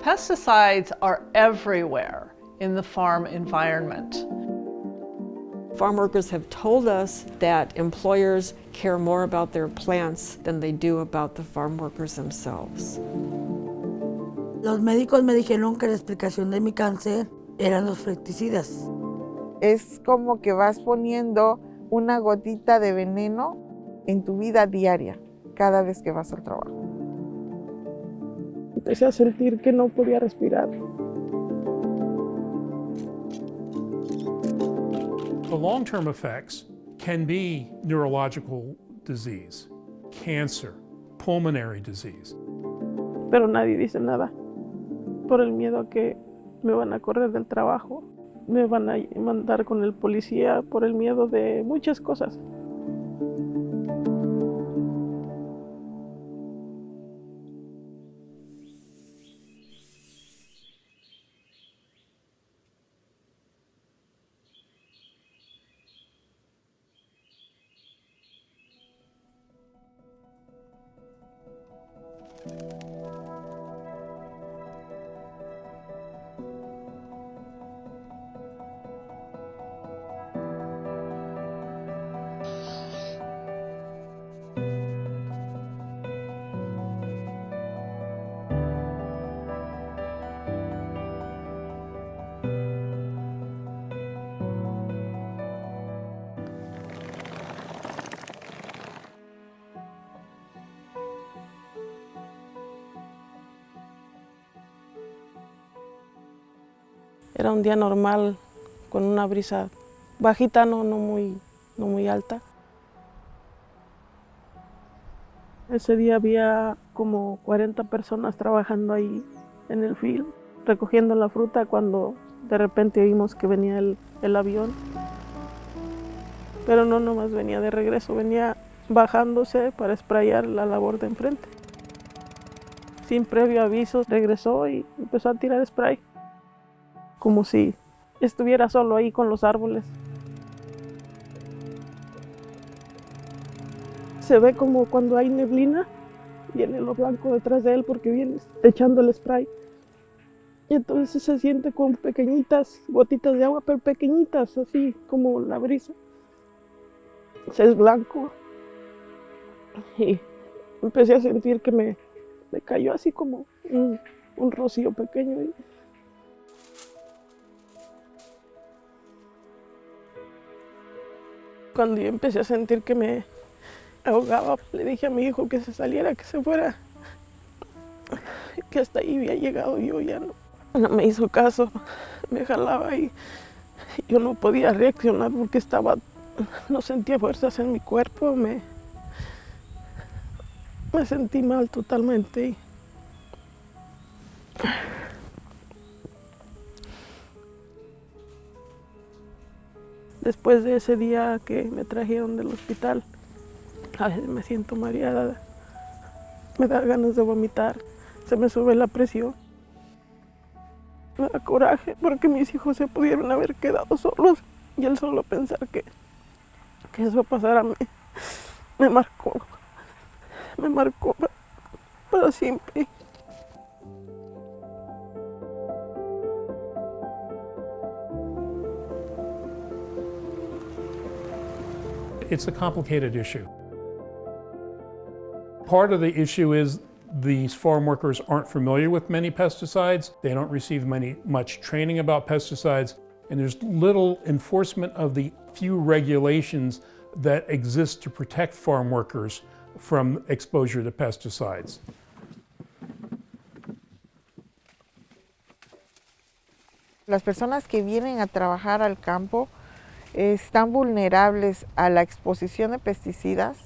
Pesticides are everywhere in the farm environment. Farm workers have told us that employers care more about their plants than they do about the farm workers themselves. Los médicos me dijeron que la explicación de mi cáncer eran los pesticidas. Es como que vas poniendo una gotita de veneno en tu vida diaria, cada vez que vas al trabajo. Empecé a sentir que no podía respirar. The long-term effects can be neurological disease, cancer, pulmonary disease. Pero nadie dice nada por el miedo a que me van a correr del trabajo, me van a mandar con el policía por el miedo de muchas cosas. Era un día normal, con una brisa bajita, no muy alta. Ese día había como 40 personas trabajando ahí en el field, recogiendo la fruta, cuando de repente oímos que venía el avión. Pero no nomás venía de regreso, venía bajándose para sprayar la labor de enfrente. Sin previo aviso regresó y empezó a tirar spray, como si estuviera solo ahí con los árboles. Se ve como cuando hay neblina, viene lo blanco detrás de él porque viene echando el spray. Y entonces se siente con pequeñitas gotitas de agua, pero pequeñitas, así como la brisa. Es blanco. Y empecé a sentir que me cayó así como un rocío pequeño. Cuando yo empecé a sentir que me ahogaba, le dije a mi hijo que se saliera, que se fuera, que hasta ahí había llegado yo, ya no me hizo caso, me jalaba y yo no podía reaccionar porque no sentía fuerzas en mi cuerpo, me sentí mal totalmente. Después de ese día que me trajeron del hospital, a veces me siento mareada, me da ganas de vomitar, se me sube la presión. Me da coraje porque mis hijos se pudieron haber quedado solos y el solo pensar que eso pasara me marcó para siempre. It's a complicated issue. Part of the issue is these farm workers aren't familiar with many pesticides. They don't receive much training about pesticides, and there's little enforcement of the few regulations that exist to protect farm workers from exposure to pesticides. Las personas que vienen a trabajar al campo están vulnerables a la exposición de pesticidas,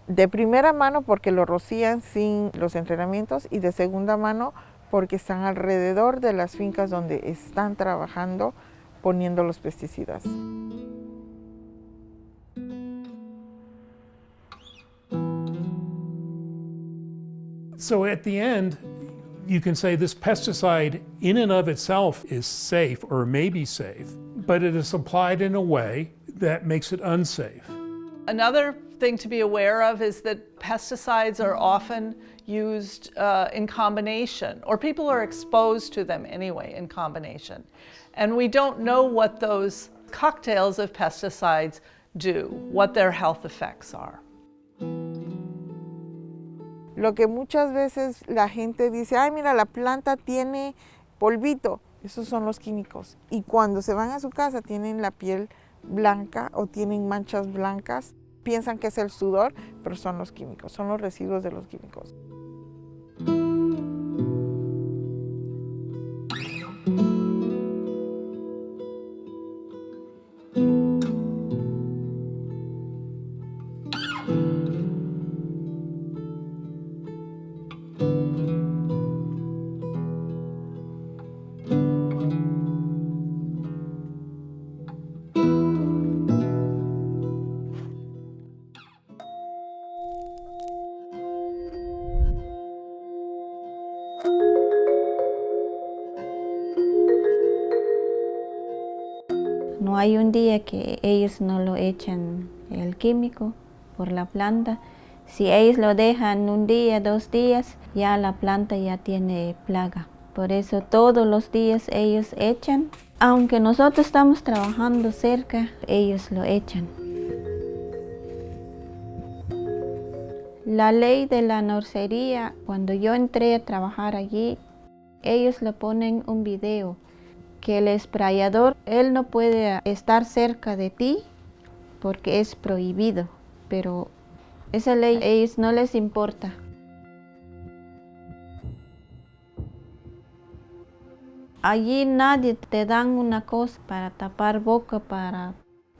de primera mano porque lo rocían sin los entrenamientos y de segunda mano porque están alrededor de las fincas donde están trabajando poniendo los pesticidas. So at the end, you can say this pesticide in and of itself is safe or may be safe, but it is applied in a way that makes it unsafe. Another thing to be aware of is that pesticides are often used in combination, or people are exposed to them anyway in combination. And we don't know what those cocktails of pesticides do, what their health effects are. Lo que muchas veces la gente dice, ay, mira, la planta tiene polvito. Esos son los químicos. Y cuando se van a su casa tienen la piel blanca o tienen manchas blancas. Piensan que es el sudor, pero son los químicos, son los residuos de los químicos. No hay un día que ellos no lo echen el químico por la planta. Si ellos lo dejan un día, 2 días, ya la planta ya tiene plaga. Por eso todos los días ellos echan. Aunque nosotros estamos trabajando cerca, ellos lo echan. La ley de la nursería, cuando yo entré a trabajar allí, ellos le ponen un video que el sprayador, él no puede estar cerca de ti porque es prohibido, pero esa ley a ellos no les importa. Allí nadie te dan una cosa para tapar boca, para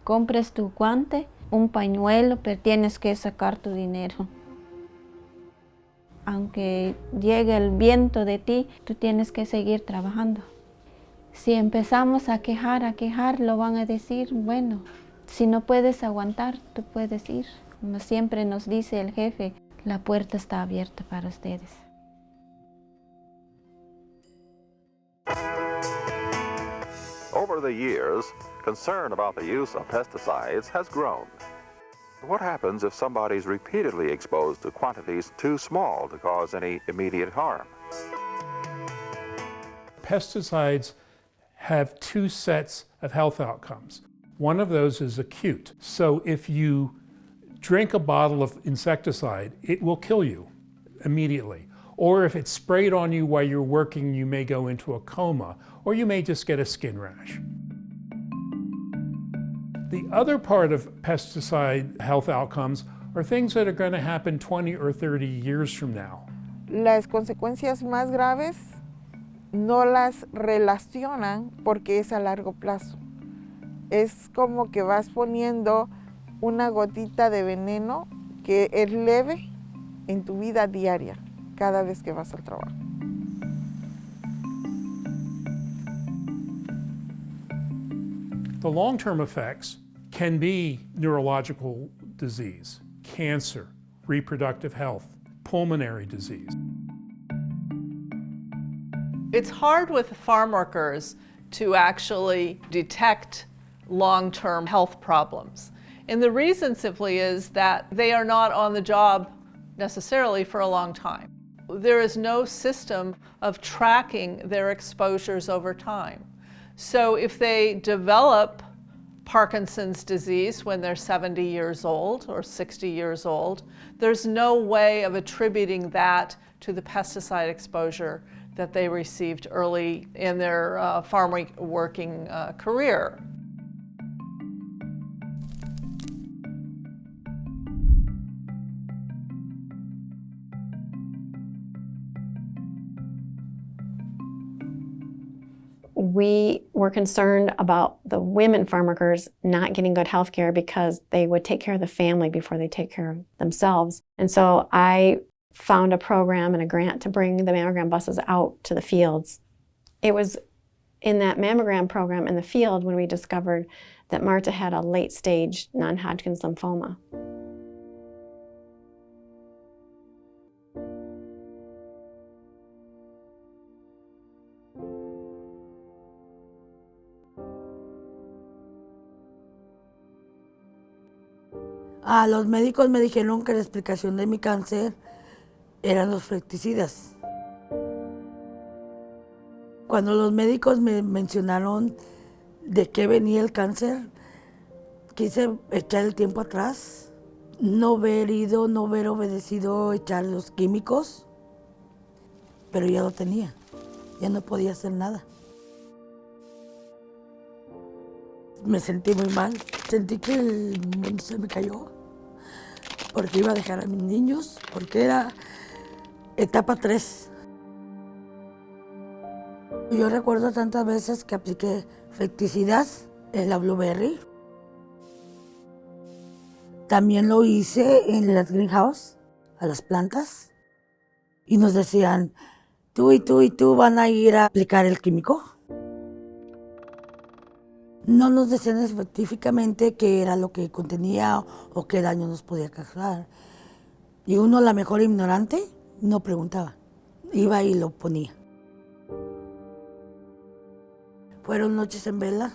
compres tu guante, un pañuelo, pero tienes que sacar tu dinero. Aunque llegue el viento de ti, tú tienes que seguir trabajando. Si empezamos a quejar, lo van a decir, bueno, si no puedes aguantar, tú puedes ir. Como siempre nos dice el jefe, la puerta está abierta para ustedes. Over the years, concern about the use of pesticides has grown. What happens if somebody's repeatedly exposed to quantities too small to cause any immediate harm? Pesticides have 2 sets of health outcomes. One of those is acute. So if you drink a bottle of insecticide, it will kill you immediately. Or if it's sprayed on you while you're working, you may go into a coma, or you may just get a skin rash. The other part of pesticide health outcomes are things that are going to happen 20 or 30 years from now. Las consecuencias más graves no las relacionan porque es a largo plazo. Es como que vas poniendo una gotita de veneno que es leve en tu vida diaria, cada vez que vas al trabajo. The long-term effects can be neurological disease, cancer, reproductive health, pulmonary disease. It's hard with farm workers to actually detect long-term health problems. And the reason simply is that they are not on the job necessarily for a long time. There is no system of tracking their exposures over time. So if they develop Parkinson's disease when they're 70 years old or 60 years old, there's no way of attributing that to the pesticide exposure that they received early in their farm working career. We were concerned about the women farm workers not getting good health care because they would take care of the family before they take care of themselves. And so I found a program and a grant to bring the mammogram buses out to the fields. It was in that mammogram program in the field when we discovered that Marta had a late-stage non-Hodgkin's lymphoma. Los médicos me dijeron que la explicación de mi cáncer eran los pesticidas. Cuando los médicos me mencionaron de qué venía el cáncer, quise echar el tiempo atrás, no haber ido, no haber obedecido, echar los químicos, pero ya lo tenía, ya no podía hacer nada. Me sentí muy mal, sentí que el mundo se me cayó, porque iba a dejar a mis niños, porque era etapa 3. Yo recuerdo tantas veces que apliqué fecticidas en la Blueberry. También lo hice en las greenhouse, a las plantas. Y nos decían, tú y tú y tú van a ir a aplicar el químico. No nos decían específicamente qué era lo que contenía o qué daño nos podía causar. Y uno, la mejor ignorante, no preguntaba. Iba y lo ponía. Fueron noches en vela.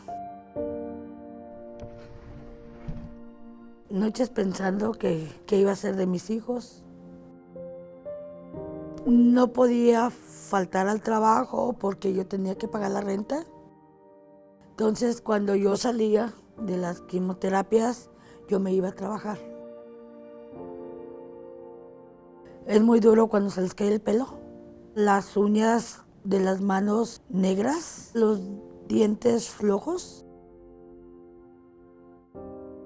Noches pensando qué iba a ser de mis hijos. No podía faltar al trabajo porque yo tenía que pagar la renta. Entonces, cuando yo salía de las quimioterapias, yo me iba a trabajar. Es muy duro cuando se les cae el pelo. Las uñas de las manos negras, los dientes flojos.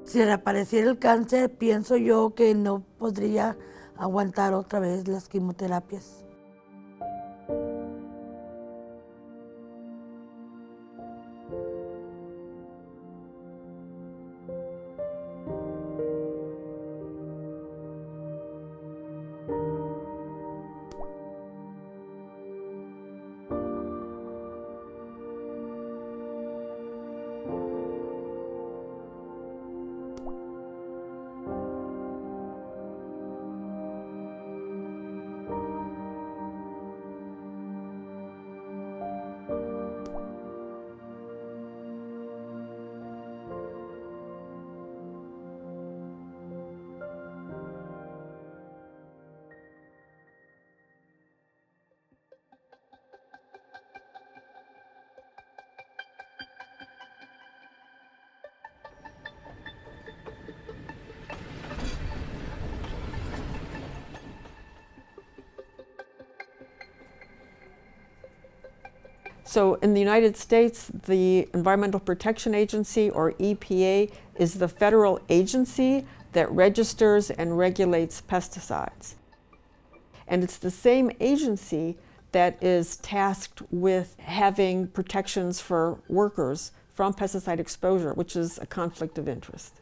Si reapareciera el cáncer, pienso yo que no podría aguantar otra vez las quimioterapias. So in the United States, the Environmental Protection Agency, or EPA, is the federal agency that registers and regulates pesticides. And it's the same agency that is tasked with having protections for workers from pesticide exposure, which is a conflict of interest.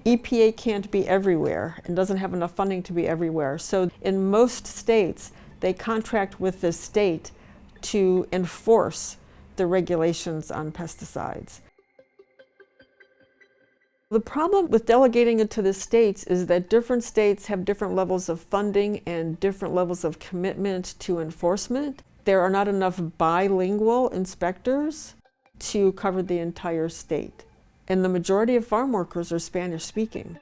EPA can't be everywhere and doesn't have enough funding to be everywhere. So in most states, they contract with the state to enforce the regulations on pesticides. The problem with delegating it to the states is that different states have different levels of funding and different levels of commitment to enforcement. There are not enough bilingual inspectors to cover the entire state. And the majority of farm workers are Spanish speaking.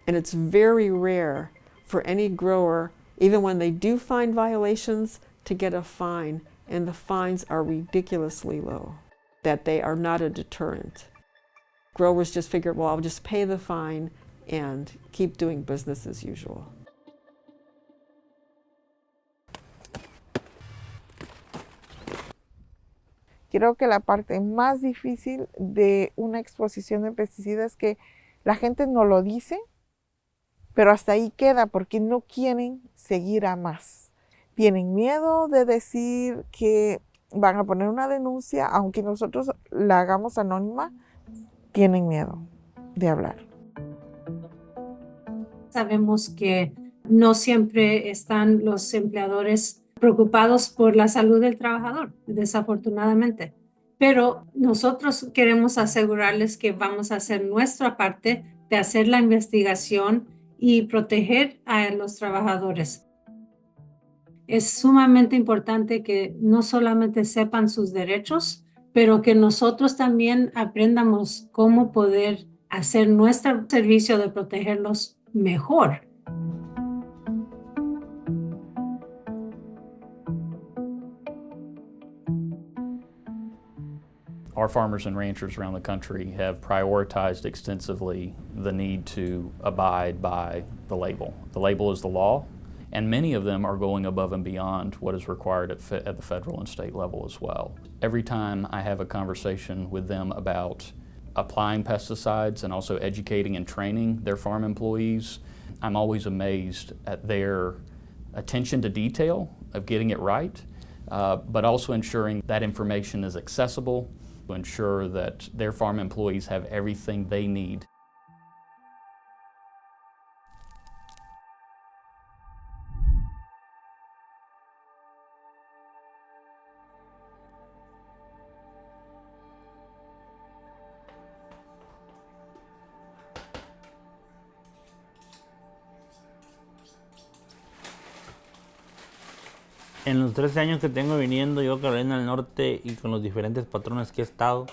And it's very rare for any grower, even when they do find violations, to get a fine, and the fines are ridiculously low, that they are not a deterrent. Growers just figure, well, I'll just pay the fine and keep doing business as usual. Creo que la parte más difícil de una exposición de pesticidas es que la gente no lo dice, pero hasta ahí queda porque no quieren seguir a más. Tienen miedo de decir que van a poner una denuncia, aunque nosotros la hagamos anónima, tienen miedo de hablar. Sabemos que no siempre están los empleadores preocupados por la salud del trabajador, desafortunadamente. Pero nosotros queremos asegurarles que vamos a hacer nuestra parte de hacer la investigación y proteger a los trabajadores. Es sumamente importante que no solamente sepan sus derechos, pero que nosotros también aprendamos cómo poder hacer nuestro servicio de protegerlos mejor. Our farmers and ranchers around the country have prioritized extensively the need to abide by the label. The label is the law, and many of them are going above and beyond what is required at the federal and state level as well. Every time I have a conversation with them about applying pesticides and also educating and training their farm employees, I'm always amazed at their attention to detail of getting it right, but also ensuring that information is accessible, to ensure that their farm employees have everything they need. En los 13 años que tengo viniendo yo a Carolina del Norte y con los diferentes patrones que he estado,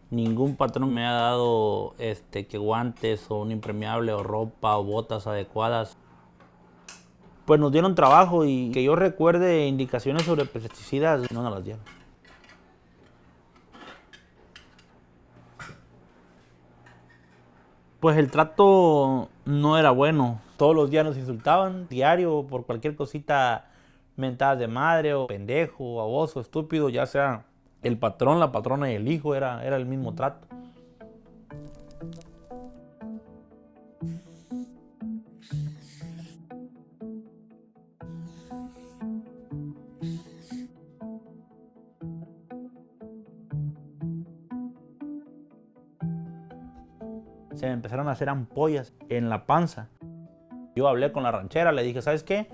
ningún patrón me ha dado que guantes o un impermeable o ropa o botas adecuadas. Pues nos dieron trabajo y que yo recuerde indicaciones sobre pesticidas, no nos las dieron. Pues el trato no era bueno. Todos los días nos insultaban, diario, por cualquier cosita. Mentadas de madre o pendejo, baboso, estúpido, ya sea el patrón, la patrona y el hijo, era el mismo trato. Se me empezaron a hacer ampollas en la panza. Yo hablé con la ranchera, le dije, ¿sabes qué?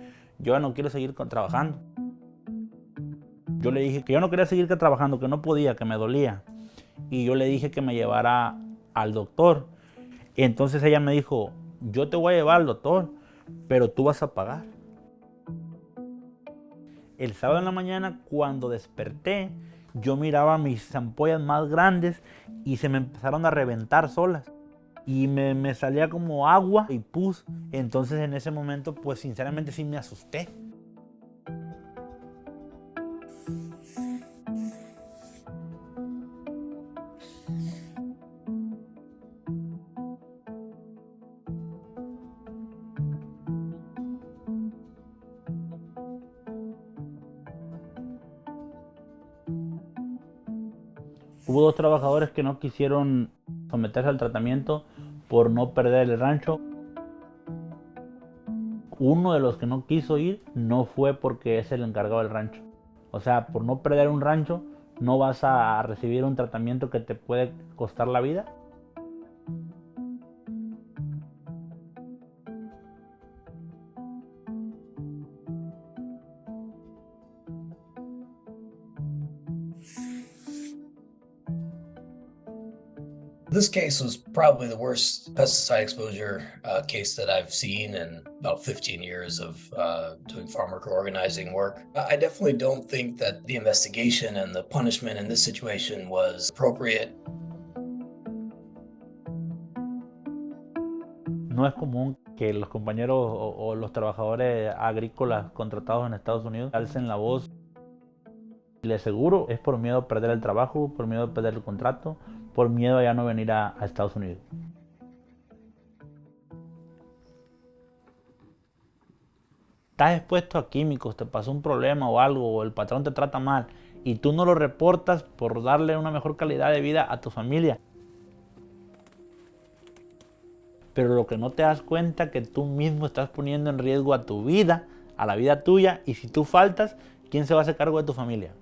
Yo ya no quiero seguir trabajando. Yo le dije que yo no quería seguir trabajando, que no podía, que me dolía. Y yo le dije que me llevara al doctor. Entonces ella me dijo, yo te voy a llevar al doctor, pero tú vas a pagar. El sábado en la mañana, cuando desperté, yo miraba mis ampollas más grandes y se me empezaron a reventar solas. Y me salía como agua y pus. Entonces en ese momento, pues sinceramente sí me asusté. Hubo 2 trabajadores que no quisieron someterse al tratamiento por no perder el rancho. Uno de los que no quiso ir no fue porque es el encargado del rancho. O sea, por no perder un rancho no vas a recibir un tratamiento que te puede costar la vida. This case was probably the worst pesticide exposure case that I've seen in about 15 years of doing farm worker organizing work. I definitely don't think that the investigation and the punishment in this situation was appropriate. No es común que los compañeros o los trabajadores agrícolas contratados en Estados Unidos alcen la voz. Les aseguro, es por miedo a perder el trabajo, por miedo a perder el contrato, por miedo a ya no venir a Estados Unidos. Estás expuesto a químicos, te pasó un problema o algo, o el patrón te trata mal y tú no lo reportas por darle una mejor calidad de vida a tu familia. Pero lo que no te das cuenta es que tú mismo estás poniendo en riesgo a tu vida, a la vida tuya, y si tú faltas, ¿quién se va a hacer cargo de tu familia?